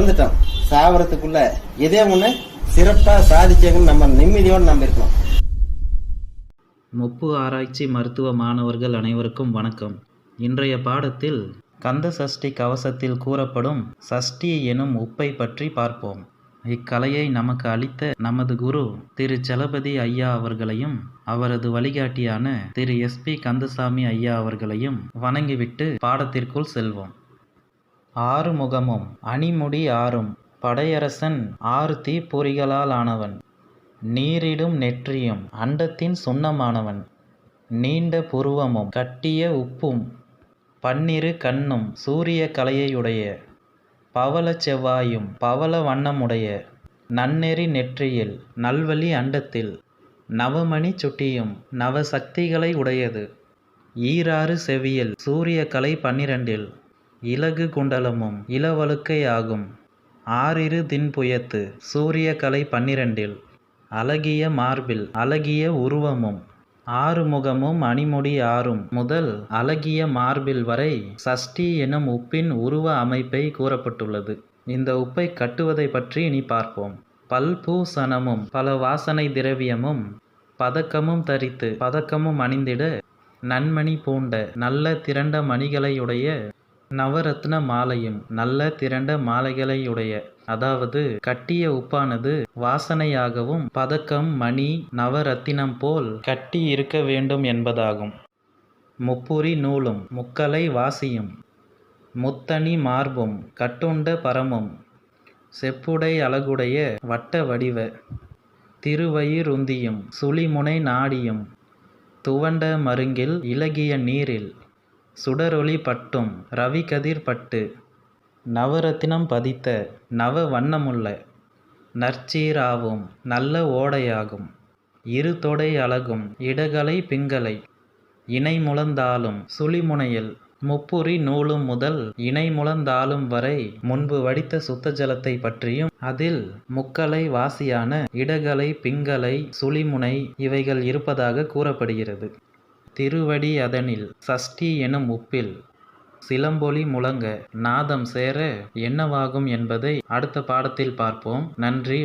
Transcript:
பிறந்துட்டோம், சாவறதுக்குள்ள இதே ஒண்ணு சிறப்பா சாதிக்கணும், நம்ம நிம்மதியோடு நம்ம இருக்கணும். முப்பு ஆராய்ச்சி மருத்துவ மாணவர்கள் அனைவருக்கும் வணக்கம். இன்றைய பாடத்தில் கந்த சஷ்டி கவசத்தில் கூறப்படும் சஷ்டி எனும் உப்பை பற்றி பார்ப்போம். இக்கலையை நமக்கு அளித்த நமது குரு திரு சலபதி ஐயா அவர்களையும் அவரது வழிகாட்டியான திரு SP கந்தசாமி ஐயா அவர்களையும் வணங்கிவிட்டு பாடத்திற்குள் செல்வோம். ஆறுமுகமும் அணிமுடி ஆறும் படையரசன் 6 தீப்பொறிகளால் ஆனவன், நீரிடும் நெற்றியும் அண்டத்தின் சுண்ணமானவன், நீண்ட புருவமும் கட்டிய உப்பும் 12 கண்ணும் சூரிய கலையுடைய, பவள செவ்வாயும் பவள வண்ணமுடைய, நன்னெறி நெற்றியில் நல்வழி அண்டத்தில் நவமணி சுட்டியும் நவசக்திகளை உடையது, ஈராறு செவியில் சூரிய கலை 12, இலகு குண்டலமும் இளவழுக்கை ஆகும், 6 தின்புயத்து சூரிய கலை 12, அழகிய மார்பில் அழகிய உருவமும், 6 முகமும் அணிமுடி 6 முதல் அழகிய மார்பில் வரை சஷ்டி எனும் உப்பின் உருவ அமைப்பை கூறப்பட்டுள்ளது. இந்த உப்பை கட்டுவதை பற்றி இனி பார்ப்போம். பல்பூசணமும் பல வாசனை திரவியமும் பதக்கமும் தரித்து பதக்கமும் அணிந்திட, நன்மணி பூண்ட நல்ல திரண்ட மணிகளையுடைய, நவரத்ன மாலையும் நல்ல திரண்ட மாலைகளையுடைய, அதாவது கட்டிய உப்பானது வாசனையாகவும் பதக்கம் மணி நவரத்தினம் போல் கட்டி இருக்க வேண்டும் என்பதாகும். முப்புரி நூலும் முக்கலை வாசியும் முத்தணி மார்பும் கட்டுண்ட பரமும், செப்புடை அழகுடைய வட்ட வடிவ திருவயிருந்தியும் சுழிமுனை நாடியும், துவண்ட மருங்கில் இளகிய நீரில் சுடரொளி பட்டும் ரவிகதிர் பட்டு, நவரத்தினம் பதித்த நவ வண்ணமுள்ள நற்சீராவும் நல்ல ஓடையாகும், இரு தொடை அழகும் இடகலை பிங்களை, இணை முழந்தாளும் சுழிமுனையில் முப்புரி நூலும் முதல் இணை முழந்தாளும் வரை முன்பு வடித்த சுத்த ஜலத்தை பற்றியும், அதில் முக்கலை வாசியான இடகலை பிங்களை சுழிமுனை இவைகள் இருப்பதாக கூறப்படுகிறது. திருவடி அதனில் சஷ்டி எனும் உப்பில் சிலம்பொலி முழங்க நாதம் சேர என்னவாகும் என்பதை அடுத்த பாடத்தில் பார்ப்போம். நன்றி.